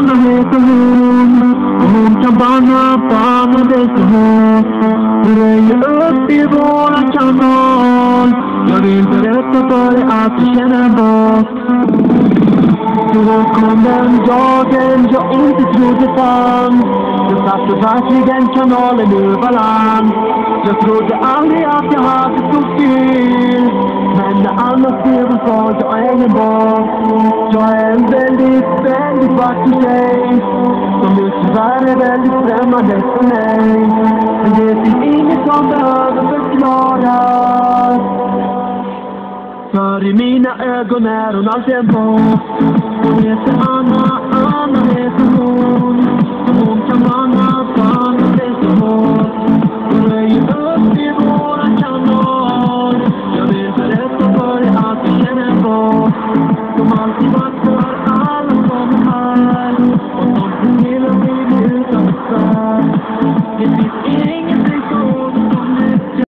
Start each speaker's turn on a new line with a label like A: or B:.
A: Anna heter hon kan banna dig så hårt. Du röjer upp i våran kanal. Jag vill berätta för dig att du känner bort. Då kom den dagen jag inte trodde fanns. Du satte verkligen kanalen ur balans. Jag trodde aldrig att jag hade så fel. Men när alla ser och sa jag är ingen bas. Jag är en väldigt vacker tjej som just tyvärr är väldigt främmande för mig. Men det finns inget som behöver förklaras. För i mina ögon är hon alltid en boss. Hon heter Anna heter hon. Hon kan banna dig så hårt. Hon röjer upp i våran kanal. Jag vill berätta för dig att du känner en boss som alltid varit för alla som är här. Och som vill och blir utanför. Det finns ingenting